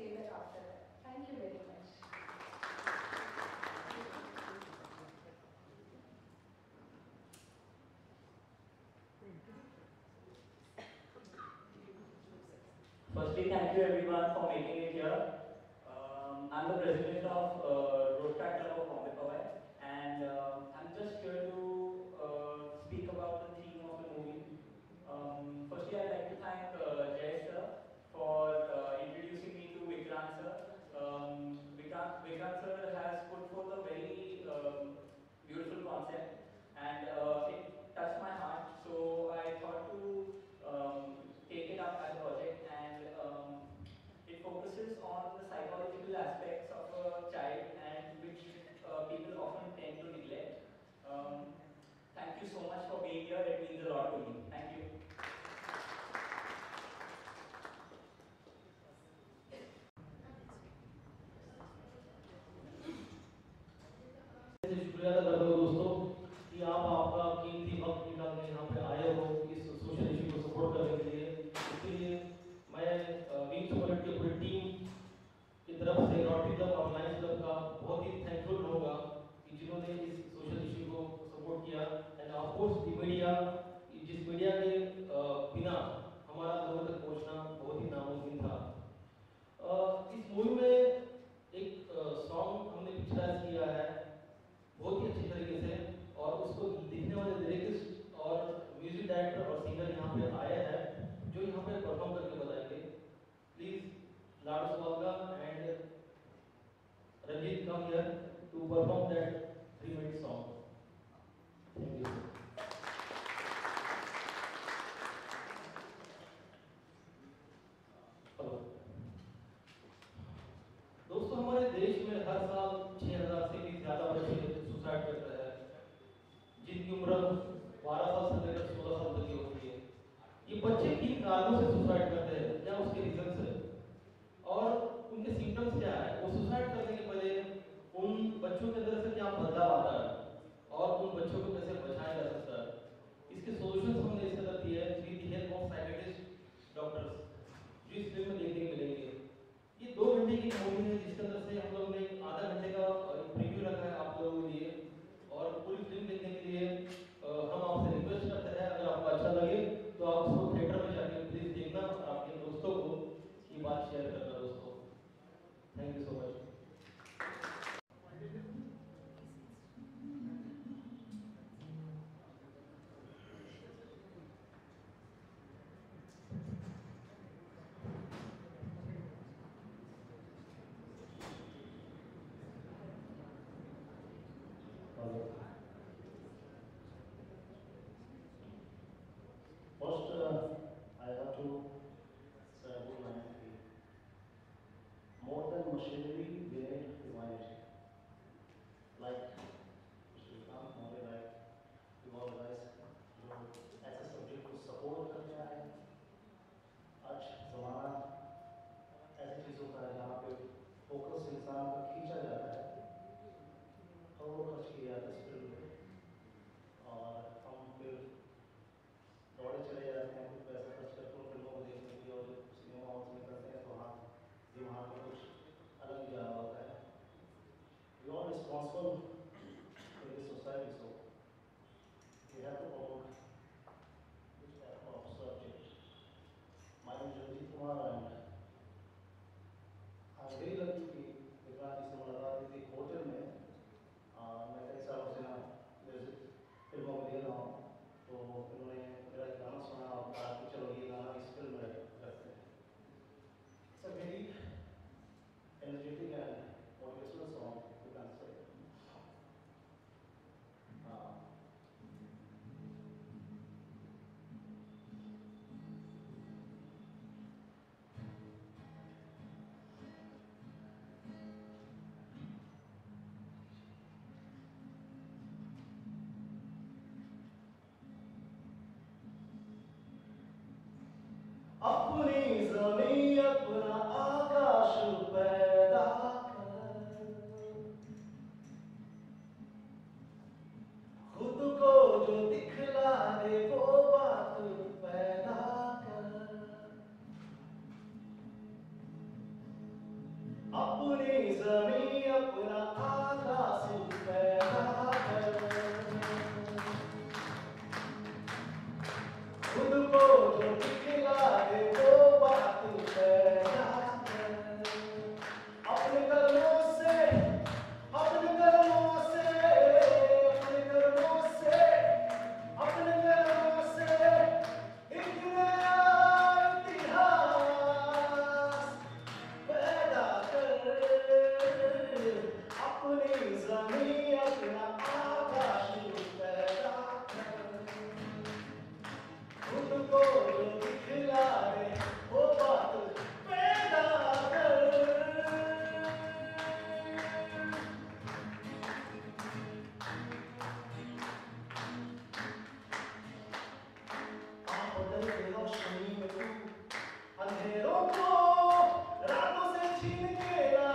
say that after that. Thank you very much. Firstly, thank you everyone for making it here. I'm the president of Roadtrack Club of Bombay Powai, and I'm just here to speak about the theme of the movie. Firstly, I'd like to thank Jay sir for introducing me to Vikrant sir. Vikrant sir has put forth a very beautiful concept, and it touched my heart. So I thought to take it up as a project, and it focuses on the psychological aspects of a child, and which people often tend to neglect. Um, Thank you so much for being here. It means a lot to me. Thank you. शुक्रिया अदा करता हूँ दोस्तों कि आप आपका कीमती वक्त निकाल के यहाँ पे आए हो इस सोशल इशू को सपोर्ट करने के लिए। इसके लिए मैं विंग सपोर्ट की पूरी टीम की तरफ से रोटरी क्लब और लायंस क्लब का बहुत ही थैंकफुल रहूँगा कि जिन्होंने इस सोशल इशू को सपोर्ट किया। End of course the media, जिस मीडिया के बिना हमारा लोगों तक पहुँचना बहुत ही नामुमकिन था। इस मूवी में एक सॉन्ग हमने पिक्चराइज किया है बहुत ही अच्छी तरीके से, और उसको लिखने वाले लिरिक्स और म्यूजिक डायरेक्टर और सिंगर यहाँ पे आए हैं जो यहाँ पे परफॉर्म करके बताएंगे। Please Ladu Swagat and Ranjit come here to perform that 3-minute song. Thank you. दोस्तों, हमारे देश में हर साल 6000 से भी ज्यादा बच्चे सुसाइड करते हैं जिनकी उम्र 12 साल से लेकर 16 साल तक की होती है। ये बच्चे किन कारणों से सुसाइड करते हैं, क्या उसके रीजंस है और उनके सिम्टम्स क्या है। वो सुसाइड करने के पहले उन बच्चों के अंदर से क्या बदलाव आता है और उन बच्चों को कैसे बचाया जा सकता है। इसके सॉल्यूशंस हमने इसके अंदर दिए हैं with the help of psychiatrist doctors जो इस फिल्म में देखने को मिलेंगे। ये 2 घंटे की मूवी है जिसके अंदर से हम लोग ने आधा घंटे का प्रीव्यू रखा है आप लोगों के लिए, और पूरी फिल्म देखने के लिए हम आपसे रिक्वेस्ट करते हैं अगर आपको अच्छा लगे तो आप उसको थिएटर में जाके प्लीज देखना और अपने दोस्तों को ये बात शेयर करना दोस्तों। Thank you so much. First, I have to say about humanity. More than machinery, we need humanity. Like Mr. Vikram, more like you all guys जो ऐसे सब्जेक्ट को सपोर्ट करते आए। आज ज़माना ऐसी चीज़ों का है जहाँ पे फोकस इंसान का खींचा जाता है, करोड़ों खर्च किए जाते हैं इस फिल्म पे, और हम फिर दौड़े चले जाते हैं कुछ पैसा खर्च करके उन फिल्मों को देखने के लिए, और जब सिनेमा हॉल से निकलते हैं तो हाँ दिमाग में कुछ अलग ही आ रहा होता है। We are responsible for this society, so we have to promote this type of subject. My name is Ranjit Kumar and I am very lucky कि विक्रांत जी से मुलाकात हुई थी होटल में। मैं कई सालों से ना म्यूजिक फिल्मों में दे रहा हूँ, तो उन्होंने मेरा एक गाना सुना और कहा कि चलो ये गाना इस फिल्म में रखते हैं। It's a very energetic and motivational song, you can say. अपनी जमीन अपना आकाश पैदा कर, खुद को जो दिखला दे वो बात पैदा कर, अपने कर्मों से अपने कर्मों से अपने कर्मों से अपने कर्मों से एक नया इतिहास पैदा कर, अपनी जमीन अपना आकाश पैदा कर, खुद को जो दिखला दे वो बात पैदा कर। बदल दे रोशनी में तू अंधेरों को रातों से छीन के ला,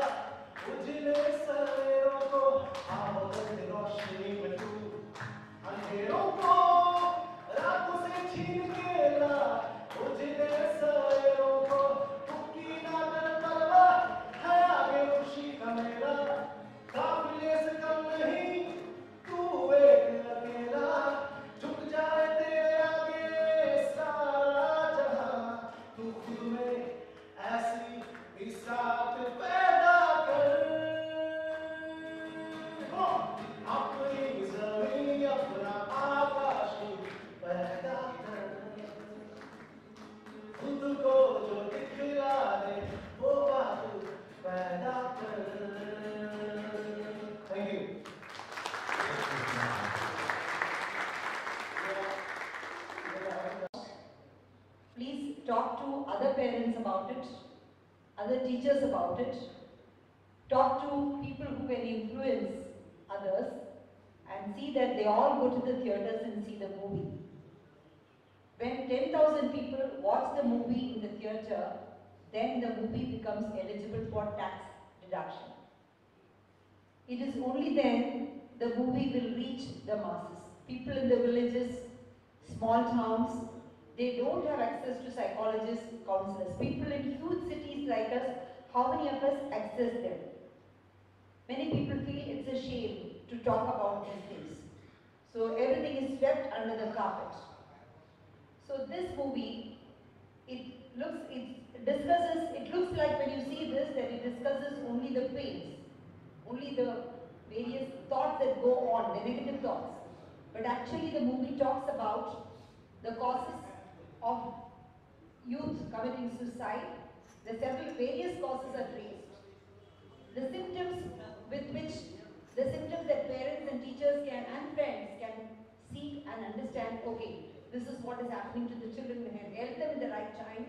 उजले सवेरों को बदल दे रोशनी में तू अंधेरों को रातों से छीन के ला, उजले सवेरों को टुकी ना कर परवाह है आगे खुशी का मेरा, काफिले से कम नहीं तू एक अकेला, झुक जाए तेरे आगे सारा जहां, तू खुद में ऐसी बिसात पैदा कर, अपनी जमीन अपना आकाश पैदा कर, खुद को जो दिखला दे वो बात पैदा कर। Thank you. Please talk to other parents about it, other teachers about it, talk to people who can influence others, and see that they all go to the theatres and see the movie. When 10,000 people watch the movie in the theatre, then the movie becomes eligible for tax deduction. It is only then the movie will reach the masses. People in the villages, small towns, they don't have access to psychologists, counselors. People in huge cities like us, how many of us access them? Many people feel it's a shame to talk about these things. So everything is swept under the carpet. So this movie, it looks like when you see this, that it discusses only the pains, only the various thoughts that go on, the negative thoughts. But actually the movie talks about the causes of youth committing suicide. The various causes are traced. The symptoms that parents and teachers and friends can see and understand, okay, this is what is happening to the children, we can help them in the right time.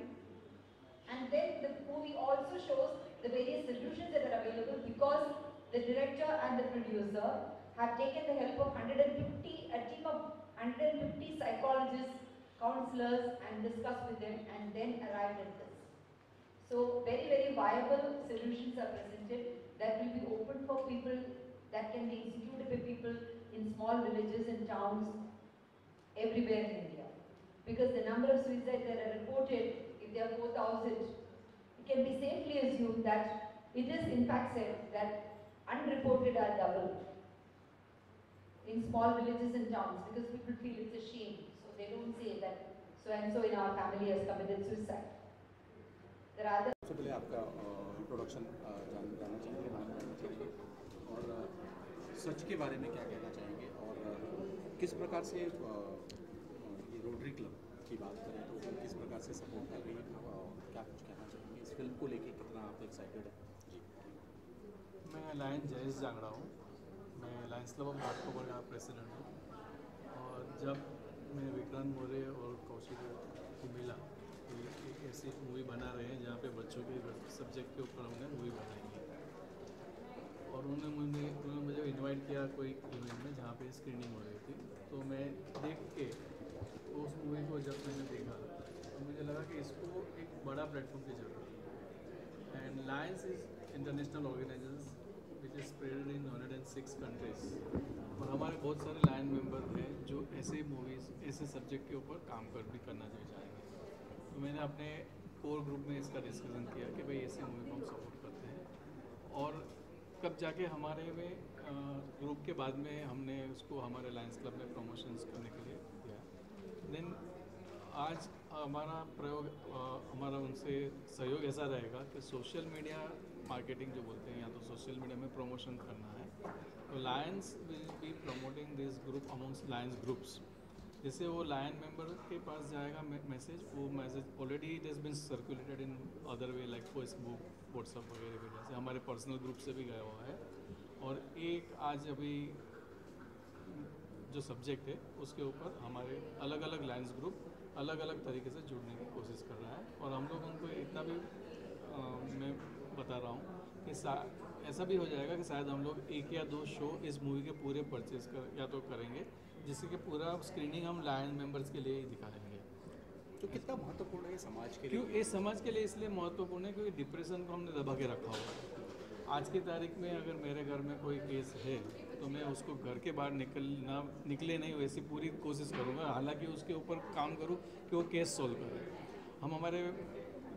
And then the movie also shows the various solutions that are available, because the director and the producer have taken the help of a team of 150 psychologists, counselors, and discussed with them, and then arrived at this. So very, very viable solutions are presented that will be open for people, that can be executed by people in small villages and towns everywhere in India. Because the number of suicides that are reported, if there are 4,000, it can be safely assumed that it is in fact said that unreported are double in small villages and towns, because people feel it's a shame. So they don't say that so and so in our family has committed suicide. There are other. सबसे पहले आपका introduction जानना चाहेंगे, नाम जानना चाहेंगे और सच के बारे में क्या कहना चाहेंगे, और किस प्रकार से ये रोटरी क्लब की बात करें तो किस प्रकार से सपोर्ट कर रही है, क्या कुछ कहना चाहेंगे इस फिल्म को लेके, कितना आप एक्साइटेड हैं? जी, मैं लायन जयेश जांगड़ा हूँ। मैं लायंस क्लब ऑफ नागपुर का प्रेसिडेंट हूँ। और जब मैं विक्रांत मोरे और कौशिक को मिला कि एक ऐसी मूवी बना रहे हैं जहाँ पे बच्चों के सब्जेक्ट के ऊपर हमने मूवी बनाई है, और उन्होंने मुझे इनवाइट किया कोई इवेंट में जहाँ पे स्क्रीनिंग हो रही थी, तो मैं देख के उस मूवी को जब मैंने देखा तो मुझे लगा कि इसको एक बड़ा प्लेटफॉर्म की ज़रूरत है। And Lions is international organization which is spreaded in 106 countries, और हमारे बहुत सारे लायन मेंबर हैं जो ऐसे मूवीज़, ऐसे सब्जेक्ट के ऊपर काम भी करना चाहेंगे। तो मैंने अपने कोर ग्रुप में इसका डिस्कशन किया कि भाई ऐसे मूवी को हम सपोर्ट करते हैं, कब जाके हमारे में ग्रुप के बाद में हमने उसको हमारे लायंस क्लब में प्रमोशंस करने के लिए दिया। देन आज हमारा प्रयोग हमारा उनसे सहयोग ऐसा रहेगा कि सोशल मीडिया मार्केटिंग जो बोलते हैं, या तो सोशल मीडिया में प्रमोशन करना है, तो Lions will be promoting this group amongst Lions groups. जैसे वो लायन मेंबर के पास जाएगा मैसेज, वो message already it has been circulated in other way like Facebook, WhatsApp वगैरह वगैरह से, हमारे पर्सनल ग्रुप से भी गया हुआ है। और एक आज अभी जो सब्जेक्ट है उसके ऊपर हमारे अलग अलग लायंस ग्रुप अलग अलग तरीके से जुड़ने की कोशिश कर रहा है। और हम लोग उनको इतना भी मैं बता रहा हूँ कि ऐसा भी हो जाएगा कि शायद हम लोग 1 या 2 शो इस मूवी के पूरे परचेज कर या तो करेंगे, जिससे कि पूरा स्क्रीनिंग हम लायन मेंबर्स के लिए ही दिखाएंगे। तो कितना महत्वपूर्ण है ये समाज के क्यों लिए? ये समाज के लिए इसलिए महत्वपूर्ण है क्योंकि डिप्रेशन को हमने दबा के रखा हुआ है। आज की तारीख में अगर मेरे घर में कोई केस है तो मैं उसको घर के बाहर निकले नहीं वैसी पूरी कोशिश करूँगा, हालांकि उसके ऊपर काम करूँ कि वो केस सॉल्व करे। हम हमारे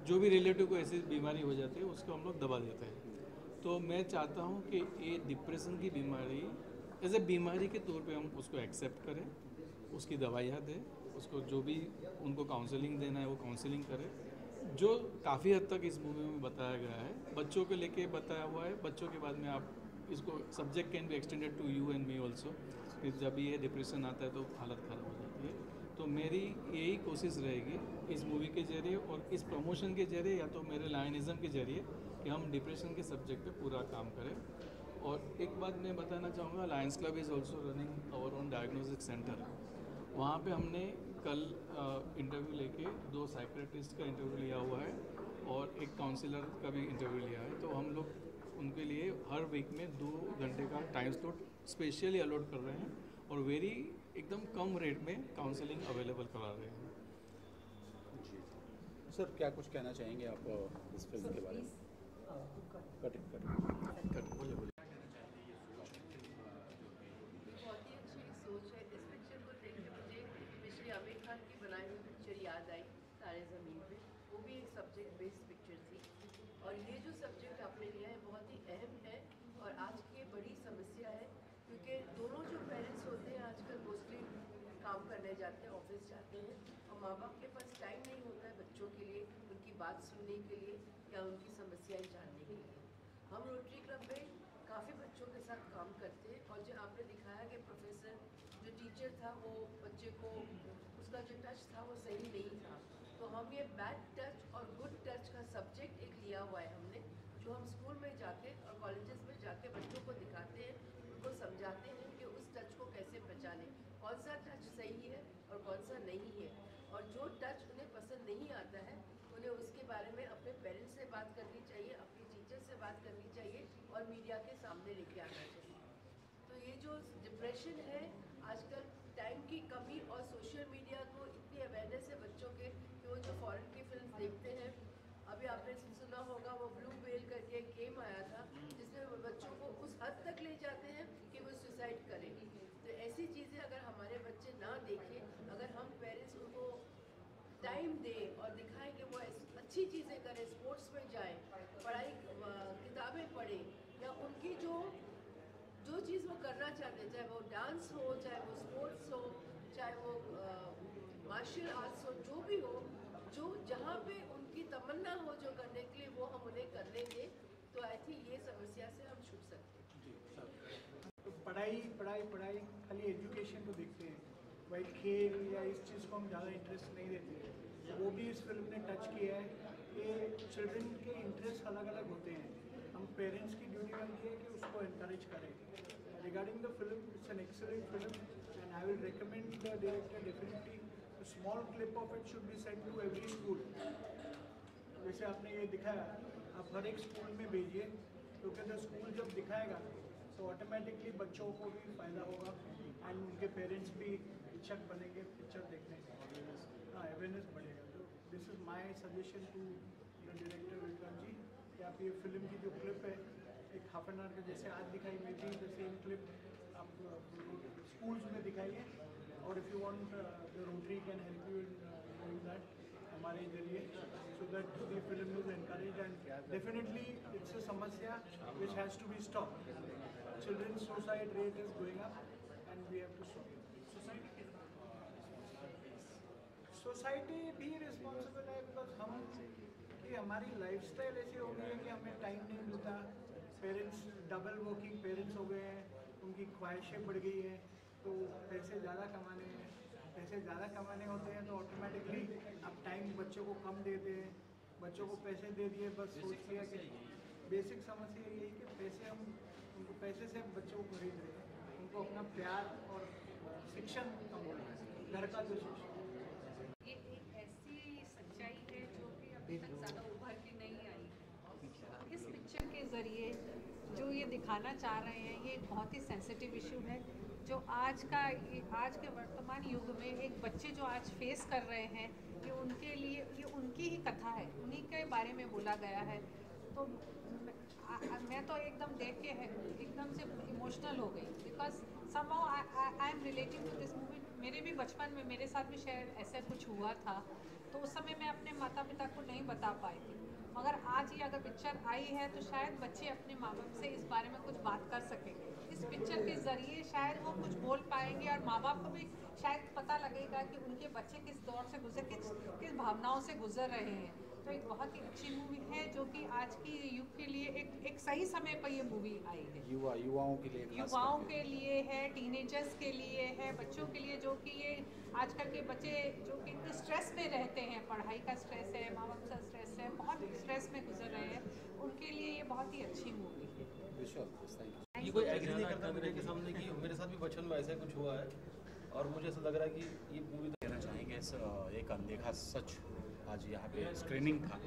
जो भी रिलेटिव को ऐसी बीमारी हो जाती है उसको हम लोग दबा देते हैं। तो मैं चाहता हूँ कि ये डिप्रेशन की बीमारी एज ए बीमारी के तौर पे हम उसको एक्सेप्ट करें, उसकी दवाइयाँ दें, उसको जो भी उनको काउंसलिंग देना है वो काउंसलिंग करें, जो काफ़ी हद तक इस मूवी में बताया गया है। बच्चों को लेके बताया हुआ है। बच्चों के बाद में आप इसको subject can be extended to you and me also, कि जब ये डिप्रेशन आता है तो हालत ख़राब हो जाती है। तो मेरी यही कोशिश रहेगी इस मूवी के जरिए और इस प्रमोशन के जरिए या तो मेरे लायनिज़म के जरिए कि हम डिप्रेशन के सब्जेक्ट पे पूरा काम करें। और एक बात मैं बताना चाहूँगा, Lions club is also running our own diagnostic centre. वहाँ पे हमने कल इंटरव्यू लेके 2 साइकियाट्रिस्ट का इंटरव्यू लिया हुआ है और एक काउंसलर का भी इंटरव्यू लिया है। तो हम लोग उनके लिए हर वीक में 2 घंटे का टाइम स्लॉट स्पेशली अलॉट कर रहे हैं और वेरी एकदम कम रेट में काउंसलिंग अवेलेबल करा रहे हैं। जी सर, क्या कुछ कहना चाहेंगे आप इस फिल्म के बारे में? बोलिए। बहुत ही अच्छी सोच है। इस पिक्चर को देख के मुझे पिछले आमिर खान की बनाई हुई पिक्चर याद आई, तारे ज़मीन पे। वो भी एक सब्जेक्ट बेस्ड पिक्चर थी और ये जो सब्जेक्ट आपने लिया है बहुत ही अहम है और आज की बड़ी समस्या है, क्योंकि दोनों जो पेरेंट्स होते हैं आजकल मोस्टली काम करने जाते हैं, ऑफिस जाते हैं और माँ बाप के पास टाइम नहीं होता है बच्चों के लिए, उनकी बात सुनने के लिए या उनकी समस्याएं जानने के लिए। हम रोटरी क्लब में काफ़ी बच्चों के साथ काम करते हैं और जो आपने दिखाया कि प्रोफेसर जो टीचर था वो बच्चे को उसका जो टच था वो सही नहीं था, तो हम ये बैड टच और गुड टच का सब्जेक्ट एक लिया हुआ है हमने, जो हम स्कूल में जाके और कॉलेजेस में जाके बच्चों को दिखाते हैं, उनको समझाते हैं कि उस टच को कैसे पहचानें, कौन सा टच सही है और कौन सा नहीं है। और जो टच उन्हें पसंद नहीं आता है उन्हें उसके बारे में अपने पेरेंट्स से बात करनी चाहिए, अपने टीचर से बात करनी चाहिए और मीडिया के सामने लेके आना चाहिए। तो ये जो डिप्रेशन है आजकल, टाइम की कमी और सोशल मीडिया को इतनी अवेयरनेस है बच्चों के कि वो जो फॉरेन की फिल्म देखते हैं, अभी आपने सुना होगा वो ब्लू व्हेल करके एक गेम आया था जिसमें वो बच्चों को उस हद तक ले जाते हैं कि वो सुसाइड करें। तो ऐसी चीज़ें अगर हमारे बच्चे ना देखें, अगर हम पेरेंट्स उनको टाइम दें और दिखाएं कि वो अच्छी चीज़ें करें, स्पोर्ट्स में जाएं, पढ़ाई किताबें पढ़ें या उनकी जो चीज़ वो करना चाहते हैं, चाहे वो डांस हो, चाहे वो स्पोर्ट्स हो, चाहे वो मार्शल आर्ट्स हो, जो भी हो, जो जहाँ पे उनकी तमन्ना हो जो करने के लिए वो हम उन्हें करने दें, तो आई थिंक ये समस्या से हम छूट सकते हैं। तो पढ़ाई पढ़ाई पढ़ाई खाली एजुकेशन को देखते हैं, भाई खेल या इस चीज़ को हम ज़्यादा इंटरेस्ट नहीं देते। वो भी इस फिल्म ने टच किया है कि चिल्ड्रन के इंटरेस्ट अलग अलग होते हैं, हम पेरेंट्स की ड्यूटी बनती है कि उसको encourage करें। Regarding the film, it's an excellent film and I will recommend the director definitely a small clip of it should be sent to every school. जैसे आपने ये दिखाया, आप हर एक स्कूल में भेजिए, क्योंकि तो स्कूल जब दिखाएगा तो ऑटोमेटिकली बच्चों को भी फ़ायदा होगा एंड उनके पेरेंट्स भी इच्छुक बनेंगे पिक्चर देखने के। हाँ, अवेयरनेस बढ़ेगा। तो this is my suggestion to the director Vikram ji कि आप ये फिल्म की जो क्लिप है एक हाफ एन आवर के जैसे आज दिखाई, may be the same clip आप स्कूल्स में दिखाइए और if you want the rotary can help you in doing that हमारे जरिए, so that the film is encouraged and definitely it's a samasya which has to be stopped. Children's suicide rate is going up and we have to stop it. Society भी responsible है, because कि हमारी lifestyle ऐसी हो गई है कि हमें टाइम नहीं मिलता। पेरेंट्स डबल वर्किंग पेरेंट्स हो गए हैं, उनकी ख्वाहिशें बढ़ गई हैं, तो पैसे ज़्यादा कमाने होते हैं तो ऑटोमेटिकली अब टाइम बच्चों को कम देते हैं। बच्चों को पैसे दे दिए, बस सोच लिया कि बेसिक समस्या यही कि पैसे हम उनको पैसे से बच्चों को खरीद रहे हैं, उनको अपना प्यार और शिक्षण कम हो रहा है, घर का जो शिक्षण। ये एक ऐसी सच्चाई है जो कि अभी तक ज़्यादा उभर के नहीं आई। इस पिक्चर के ज़रिए जो ये दिखाना चाह रहे हैं, ये एक बहुत ही सेंसिटिव इशू है जो आज के वर्तमान युग में एक बच्चे जो आज फेस कर रहे हैं, ये उनके लिए ये उनकी ही कथा है, उन्हीं के बारे में बोला गया है। तो मैं तो एकदम देख के एकदम से इमोशनल हो गई, because somehow I am relating to this movie. मेरे भी बचपन में मेरे साथ भी शायद ऐसा कुछ हुआ था, तो उस समय मैं अपने माता पिता को नहीं बता पाई थी, मगर आज ये अगर पिक्चर आई है तो शायद बच्चे अपने माँ बाप से इस बारे में कुछ बात कर सकेंगे। इस पिक्चर के ज़रिए शायद वो कुछ बोल पाएंगे और माँ बाप को भी शायद पता लगेगा कि उनके बच्चे किस दौर से किस भावनाओं से गुजर रहे हैं। तो एक बहुत ही अच्छी मूवी है जो कि आज की युग के लिए एक सही समय पर ये मूवी आई है। युवाओं के लिए, युवाओं के लिए है, टीनेजर्स के लिए है, बच्चों के लिए जो कि ये आजकल के बच्चे जो कि इतने स्ट्रेस में रहते हैं, पढ़ाई का स्ट्रेस है, माँ बाप का स्ट्रेस है, बहुत स्ट्रेस में गुजर रहे हैं, उनके लिए ये बहुत ही अच्छी मूवी है। ये कोई एग्री नहीं करता मेरे के सामने कि मेरे साथ भी बचपन में ऐसा कुछ हुआ है, और मुझे ऐसा लग रहा है कि ये मूवी कहना चाहेंगे एक अनदेखा सच आज यहाँ पे स्क्रीनिंग था,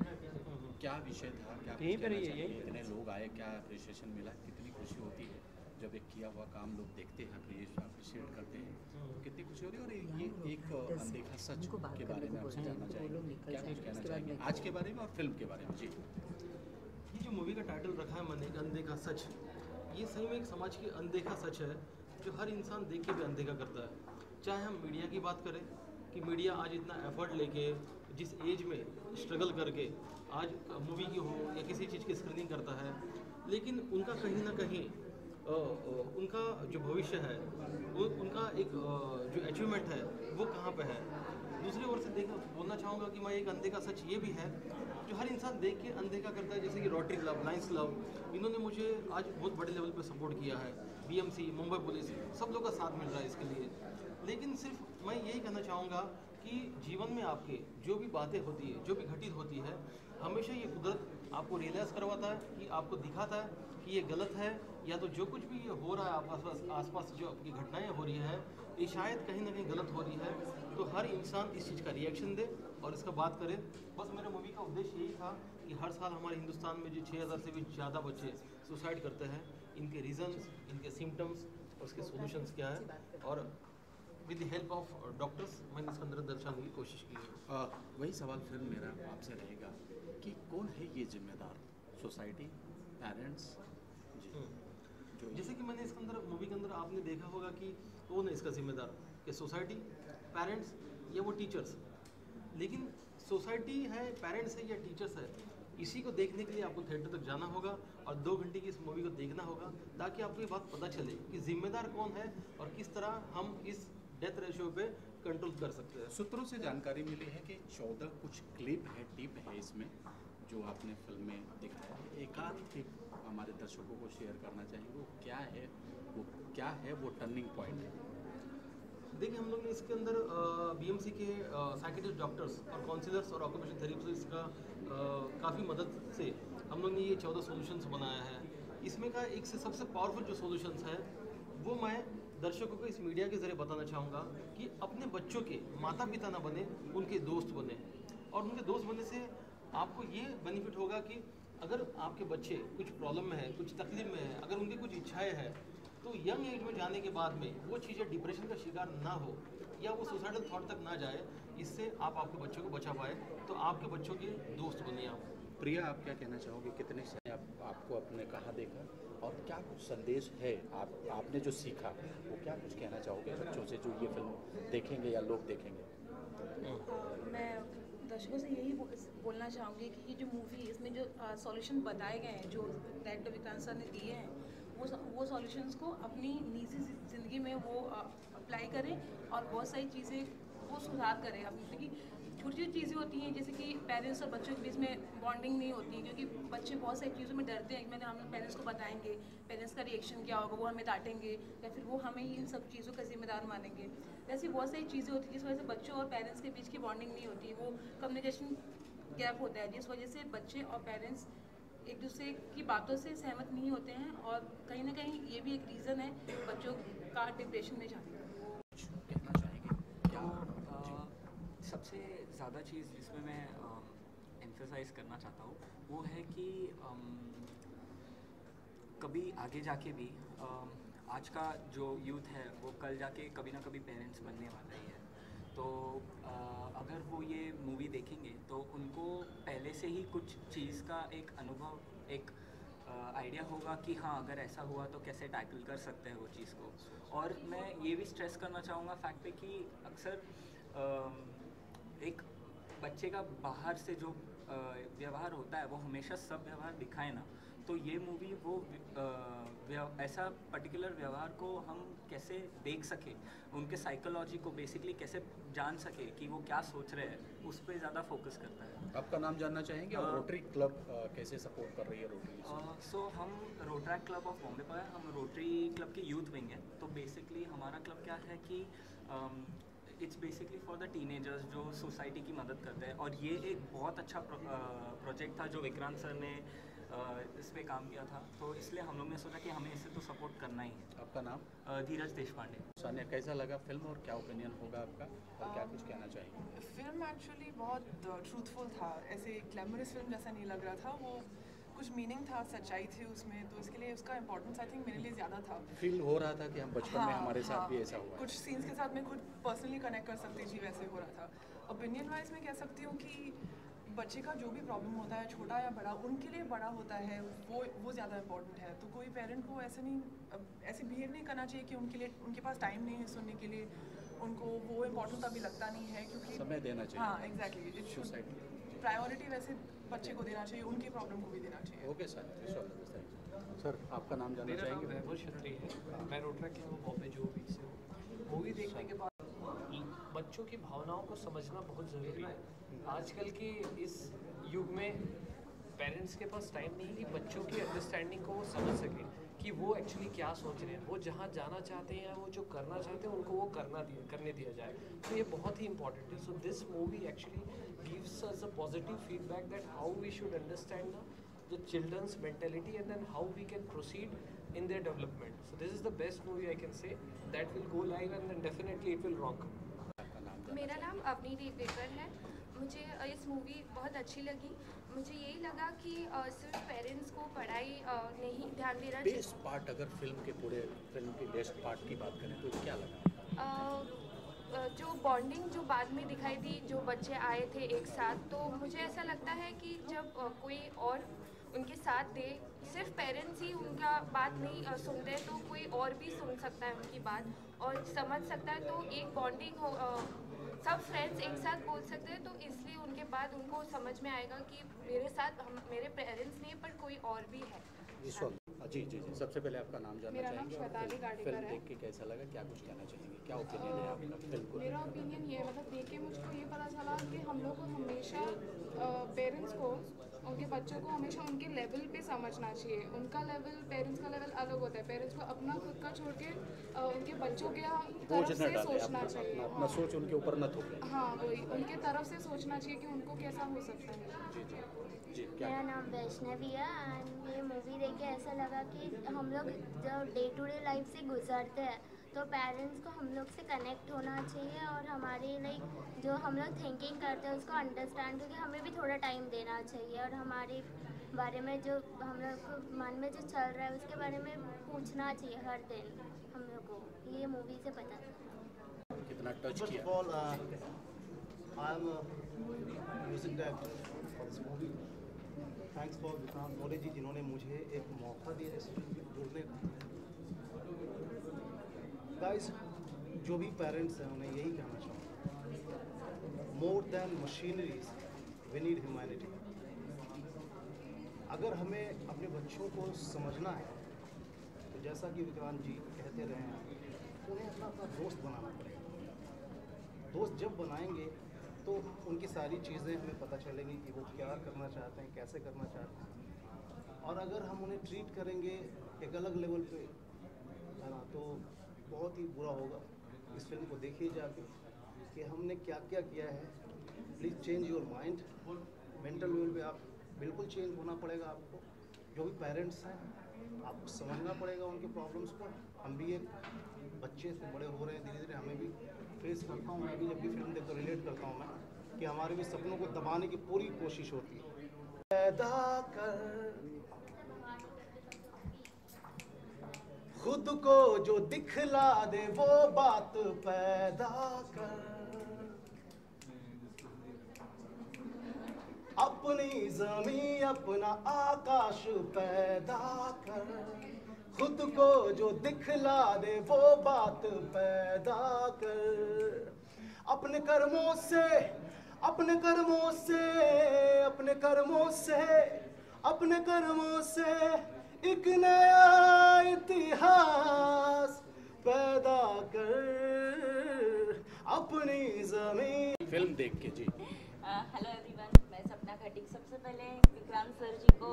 क्या विषय था, क्या कुछ कहना चाहिए? इतने लोग आए, क्या अप्रिशिएशन मिला, कितनी खुशी होती है जब एक किया हुआ काम लोग देखते हैं, अप्रिशिएट करते हैं, कितनी खुशी हो रही है। और ये एक अनदेखा सच के बारे में आपसे जानना चाहेंगे, क्या कुछ कहना चाहेंगे आज के बारे में और फिल्म के बारे में? जी, ये जो मूवी का टाइटल रखा है मैंने, अनदेखा सच, ये सही में एक समाज की अनदेखा सच है जो हर इंसान देख के भी अनदेखा करता है। चाहे हम मीडिया की बात करें कि मीडिया आज इतना एफर्ट लेके जिस एज में स्ट्रगल करके आज मूवी की हो या किसी चीज़ की स्क्रीनिंग करता है, लेकिन उनका कहीं ना कहीं उनका जो भविष्य है, उनका एक जो अचीवमेंट है वो कहाँ पे है। दूसरी ओर से बोलना चाहूँगा कि मैं एक अनदेखा सच ये भी है जो हर इंसान देख के अनदेखा करता है, जैसे कि रोटरी क्लब, लायंस क्लब, इन्होंने मुझे आज बहुत बड़े लेवल पे सपोर्ट किया है, BMC, मुंबई पुलिस, सब लोग का साथ मिल रहा है इसके लिए। लेकिन सिर्फ मैं यही कहना चाहूँगा कि जीवन में आपके जो भी बातें होती है, जो भी घटित होती है, हमेशा ये कुदरत आपको रियलाइज़ करवाता है कि आपको दिखाता है कि ये गलत है, या तो जो कुछ भी ये हो रहा है आसपास जो आपकी घटनाएं हो रही है, ये शायद कहीं ना कहीं गलत हो रही है। तो हर इंसान इस चीज़ का रिएक्शन दे और इसका बात करे। बस मेरे मूवी का उद्देश्य यही था कि हर साल हमारे हिंदुस्तान में जो 6000 से भी ज़्यादा बच्चे सुसाइड करते हैं, इनके रीज़न्स, इनके सिम्टम्स और उसके सोल्यूशंस क्या है, और with the help of doctors मैंने इसके अंदर दर्शाने की कोशिश की है। वही सवाल फिर मेरा आपसे रहेगा कि कौन है ये जिम्मेदार, सोसाइटी, पेरेंट्स? जो जैसे कि मैंने इसके अंदर मूवी के अंदर आपने देखा होगा कि कौन है इसका जिम्मेदार, कि सोसाइटी, पेरेंट्स या वो टीचर्स। लेकिन सोसाइटी है, पेरेंट्स है या टीचर्स है, इसी को देखने के लिए आपको थिएटर तक जाना होगा और 2 घंटे की इस मूवी को देखना होगा, ताकि आपको ये बात पता चले कि जिम्मेदार कौन है और किस तरह हम इस डेथ रेशियो पे कंट्रोल कर सकते हैं। सूत्रों से जानकारी मिली है कि 14 कुछ क्लिप है, टिप है इसमें जो आपने फिल्म में दिखाया है। एक आध टिप हमारे दर्शकों को शेयर करना चाहेंगे, वो क्या है वो टर्निंग पॉइंट? देखिए, हम लोग ने इसके अंदर BMC के साइकेट्रिस्ट डॉक्टर्स और काउंसलर्स और ऑक्यूपेशनल थेरेपिस्ट का काफ़ी मदद से हम लोग ने ये 14 सॉल्यूशंस बनाया है। इसमें का एक से सबसे पावरफुल जो सॉल्यूशंस है वो मैं दर्शकों को इस मीडिया के ज़रिए बताना चाहूँगा कि अपने बच्चों के माता पिता ना बने, उनके दोस्त बने। और उनके दोस्त बनने से आपको ये बेनिफिट होगा कि अगर आपके बच्चे कुछ प्रॉब्लम में है, कुछ तकलीफ में है, अगर उनकी कुछ इच्छाएँ हैं, तो यंग एज में जाने के बाद में वो चीज़ें डिप्रेशन का शिकार ना हो या वो सुसाइडल थॉट तक ना जाए, इससे आप आपके बच्चों को बचा पाए, तो आपके बच्चों के दोस्त बनिए आप। प्रिया, आप क्या कहना चाहोगे? कितने से आपको आपने कहाँ देखा और क्या कुछ संदेश है आपने जो सीखा, वो क्या कुछ कहना चाहोगे बच्चों से जो ये फिल्म देखेंगे या लोग देखेंगे? मैं दर्शकों से यही बोलना चाहूँगी कि ये जो मूवी इसमें जो सॉल्यूशन बताए गए हैं, जो डायरेक्टर विक्रांत सर ने दिए हैं, वो सॉल्यूशंस को अपनी निजी ज़िंदगी में वो अप्लाई करें और बहुत सारी चीज़ें वो सुधार करें अपनी, क्योंकि छोटी छोटी चीज़ें होती हैं जैसे कि पेरेंट्स और बच्चों के बीच में बॉन्डिंग नहीं होती है, क्योंकि बच्चे बहुत सारी चीज़ों में डरते हैं। मैंने हम पेरेंट्स को बताएंगे, पेरेंट्स का रिएक्शन क्या होगा, वो हमें डांटेंगे या फिर वो हमें इन सब चीज़ों का जिम्मेदार मानेंगे। ऐसी बहुत सारी चीज़ें होती हैं जिस वजह से बच्चों और पेरेंट्स के बीच की बॉन्डिंग नहीं होती, वो कम्युनिकेशन गैप होता है, जिस वजह से बच्चे और पेरेंट्स एक दूसरे की बातों से सहमत नहीं होते हैं, और कहीं ना कहीं ये भी एक रीज़न है बच्चों का डिप्रेशन में जाने का। कहना चाहेंगे क्या? सबसे ज़्यादा चीज़ जिसमें मैं एम्फसाइज करना चाहता हूँ वो है कि कभी आगे जाके भी आज का जो यूथ है वो कल जाके कभी ना कभी पेरेंट्स बनने वाला ही है। तो अगर वो ये मूवी देखेंगे तो उनको पहले से ही कुछ चीज़ का एक अनुभव, एक आइडिया होगा कि हाँ अगर ऐसा हुआ तो कैसे टैकल कर सकते हैं वो चीज़ को। और मैं ये भी स्ट्रेस करना चाहूँगा फैक्ट पे कि अक्सर एक बच्चे का बाहर से जो व्यवहार होता है वो हमेशा सब व्यवहार दिखाए ना, तो ये मूवी वो ऐसा पर्टिकुलर व्यवहार को हम कैसे देख सके, उनके साइकोलॉजी को बेसिकली कैसे जान सके कि वो क्या सोच रहे हैं, उस पर ज़्यादा फोकस करता है। आपका नाम जानना चाहेंगे और रोटरी क्लब कैसे सपोर्ट कर रही है रोटरी? सो हम रोटरी क्लब ऑफ बॉम्बे पर हम रोटरी क्लब की यूथ विंग है। तो बेसिकली हमारा क्लब क्या है कि it's basically for the teenagers जो सोसाइटी की मदद करते हैं, और ये एक बहुत अच्छा प्रोजेक्ट था जो विक्रांत सर ने इस पे काम किया था, तो इसलिए हम लोग ने सोचा कि हमें इसे तो सपोर्ट करना ही है। आपका नाम? धीरज देशपांडे। सानिया, कैसा लगा फिल्म और क्या ओपिनियन होगा आपका और क्या कुछ कहना चाहेंगे? फिल्म एक्चुअली बहुत ट्रूथफुल था, ऐसे ग्लैमरस फिल्म जैसा नहीं लग रहा था, वो कुछ मीनिंग था, सच्चाई थी उसमें, तो इसके लिए उसका इम्पोर्टेंस आई थिंक मेरे लिए ज़्यादा था। फील हो रहा था कि हम बचपन में हमारे साथ भी ऐसा हुआ। कुछ सीन्स के साथ मैं खुद पर्सनली कनेक्ट कर सकती थी, वैसे हो रहा था। ओपिनियन वाइज मैं कह सकती हूँ कि बच्चे का जो भी प्रॉब्लम होता है, छोटा या बड़ा, उनके लिए बड़ा होता है, वो ज़्यादा इंपॉर्टेंट है। तो कोई पेरेंट को ऐसे बिहेव नहीं करना चाहिए कि उनके पास टाइम नहीं है सुनने के लिए, उनको वो इम्पोर्टेंट अभी लगता नहीं है, क्योंकि समय देना चाहिए। हाँ एग्जैक्टली, इट शुड प्रायोरिटी वैसे बच्चे को देना चाहिए, उनकी प्रॉब्लम को भी देना चाहिए। ओके सर, आपका नाम जानना चाहेंगे? मेरा नाम वैभव छत्री है, मैं रोटरी क्लब बॉम्बे जो भी से हूँ। मूवी देखने के बाद बच्चों की भावनाओं को समझना बहुत ज़रूरी है। आजकल के इस युग में पेरेंट्स के पास टाइम नहीं है कि बच्चों की अंडरस्टैंडिंग को वो समझ सके कि वो एक्चुअली क्या सोच रहे हैं, वो जहाँ जाना चाहते हैं, वो जो करना चाहते हैं, उनको वो करने दिया जाए। तो ये बहुत ही इंपॉर्टेंट है। So this movie actually gives us a positive feedback that how we should understand the children's mentality and then how we can proceed in their development. So this is the best movie I can say that will go live and then definitely it will rock. मेरा नाम अवनी देवकर है। मुझे इस movie बहुत अच्छी लगी। मुझे यही लगा कि सिर्फ पेरेंट्स को पढ़ाई नहीं ध्यान देना चाहिए। बेस्ट पार्ट, अगर फिल्म के पूरे फिल्म के बेस्ट पार्ट की बात करें तो क्या लगा? जो बॉन्डिंग जो बाद में दिखाई दी, जो बच्चे आए थे एक साथ, तो मुझे ऐसा लगता है कि जब कोई और उनके साथ दे, सिर्फ पेरेंट्स ही उनका बात नहीं सुनते हैं, तो कोई और भी सुन सकता है उनकी बात और समझ सकता है, तो एक बॉन्डिंग हो, सब फ्रेंड्स एक साथ बोल सकते हैं, तो इसलिए उनके बाद उनको समझ में आएगा कि मेरे साथ मेरे पेरेंट्स नहीं पर कोई और भी है। जी, सबसे पहले आपका नाम जानना चाहेंगे? फिल्म देख के कैसा लगा, क्या कुछ कहना चाहेंगे, क्या ओपिनियन है आपका फिल्म को? मेरा ओपिनियन ये मतलब देख के मुझको ये पता चला कि हम लोग को हमेशा पेरेंट्स को उनके बच्चों को हमेशा उनके लेवल पे समझना चाहिए। उनका लेवल, पेरेंट्स का लेवल अलग होता है। पेरेंट्स को अपना खुद का छोड़ के उनके बच्चों के तरफ से सोचना चाहिए। अपना सोच उनके ऊपर न थोपे। हाँ, वही उनके तरफ से सोचना चाहिए कि उनको कैसा हो सकता है। जी, मेरा नाम वैष्णवी है एंड ये मूवी देख के ऐसा लगा कि हम लोग जब डे टू डे लाइफ से गुजरते हैं तो पेरेंट्स को हम लोग से कनेक्ट होना चाहिए और हमारे लाइक जो हम लोग थिंकिंग करते हैं उसको अंडरस्टैंड करके हमें भी थोड़ा टाइम देना चाहिए और हमारे बारे में जो हम लोग को मन में जो चल रहा है उसके बारे में पूछना चाहिए हर दिन हम लोग को। ये मूवी से पता चला। कितना टच किया? First of all, I am a music director for this movie. Thanks for Vikrant मोरे जी जिन्होंने मुझे एक मौका दिया इस फिल्म में जुड़ने का। गाइस, जो भी पेरेंट्स हैं उन्हें यही कहना चाहूँगा, more than machineries we need humanity. अगर हमें अपने बच्चों को समझना है तो जैसा कि विक्रांत जी कहते रहे हैं, उन्हें अपना अपना दोस्त बनाना पड़ेगा। दोस्त जब बनाएंगे तो उनकी सारी चीज़ें हमें पता चलेंगी कि वो क्या करना चाहते हैं, कैसे करना चाहते हैं। और अगर हम उन्हें ट्रीट करेंगे एक अलग लेवल पे, है ना, तो बहुत ही बुरा होगा। इस फिल्म को देखिए जाके कि हमने क्या क्या किया है। Please change your mind. Mental level पे आप बिल्कुल चेंज होना पड़ेगा आपको। जो भी पेरेंट्स हैं, आपको समझना पड़ेगा उनके प्रॉब्लम्स को। हम भी एक बच्चे से बड़े हो रहे हैं धीरे धीरे, हमें भी फेस करता हूँ। मैं भी जब भी फिल्म देखकर रिलेट करता हूँ मैं कि हमारे भी सपनों को दबाने की पूरी कोशिश होती है। पैदा कर खुद को जो दिखला दे वो बात पैदा कर, अपनी ज़मीं अपना आकाश पैदा कर, खुद को जो दिखला दे वो बात पैदा कर। अपने कर्मों से अपने कर्मों से अपने कर्मों से अपने कर्मों से एक नया इतिहास पैदा कर, अपनी ज़मीन। फिल्म देख के जी। हेलो एवरीवन, मैं सपना खटीक। सबसे पहले विक्रांत सर जी को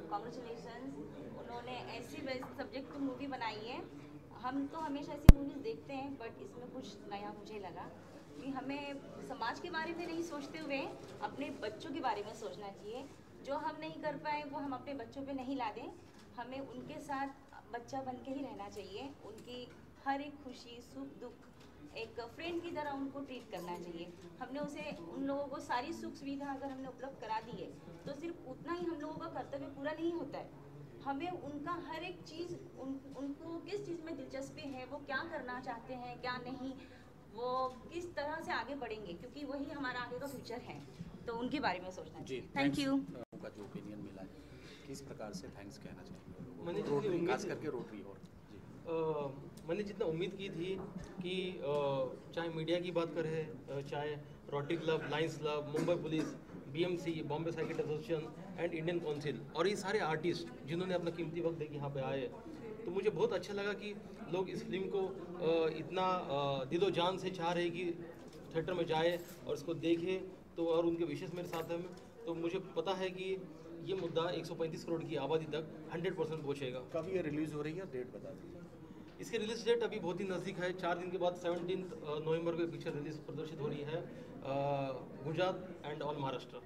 कॉन्ग्रेचुलेशंस। उन्होंने ऐसी बेस्ट सब्जेक्ट की मूवी बनाई है। हम तो हमेशा ऐसी मूवीज़ देखते हैं, बट इसमें कुछ नया मुझे लगा कि हमें समाज के बारे में नहीं सोचते हुए अपने बच्चों के बारे में सोचना चाहिए। जो हम नहीं कर पाए वो हम अपने बच्चों पे नहीं ला दें। हमें उनके साथ बच्चा बन के ही रहना चाहिए। उनकी हर एक खुशी सुख दुख एक फ्रेंड की तरह उनको ट्रीट करना चाहिए। हमने उसे उन लोगों को सारी सुख सुविधा अगर हमने उपलब्ध करा दी है तो सिर्फ उतना ही हम लोगों का कर्तव्य पूरा नहीं होता है। हमें उनका हर एक चीज़ उनको किस चीज़ में दिलचस्पी है, वो क्या करना चाहते हैं क्या नहीं, वो किस तरह से आगे बढ़ेंगे, क्योंकि वही हमारा आगे का फ्यूचर है। तो उनके बारे में सोचना चाहिए। Thank you. का जो ओपिनियन मिला है, किस प्रकार से थैंक्स कहना चाहिए मैंने रोटरी, खास करके रोटरी। और मैंने जितना उम्मीद की थी कि चाहे मीडिया की बात करें, चाहे rotary club, Lions club, Mumbai police, BMC, Bombay cycle association and Indian council और ये सारे आर्टिस्ट जिन्होंने अपना कीमती वक्त दे के यहाँ पे आए, तो मुझे बहुत अच्छा लगा कि लोग इस फिल्म को इतना दिलो जान से चाह रहे कि थिएटर में जाए और इसको देखे। तो और उनके विशेष मेरे साथ हैं, तो मुझे पता है कि ये मुद्दा 135 करोड़ की आबादी तक 100% पहुँचेगा। कब ये रिलीज़ हो रही है, डेट बता दीजिए। इसकी रिलीज डेट अभी बहुत ही नज़दीक है। 4 दिन के बाद 17 नवंबर को पिक्चर रिलीज प्रदर्शित हो रही है गुजरात एंड ऑल महाराष्ट्र।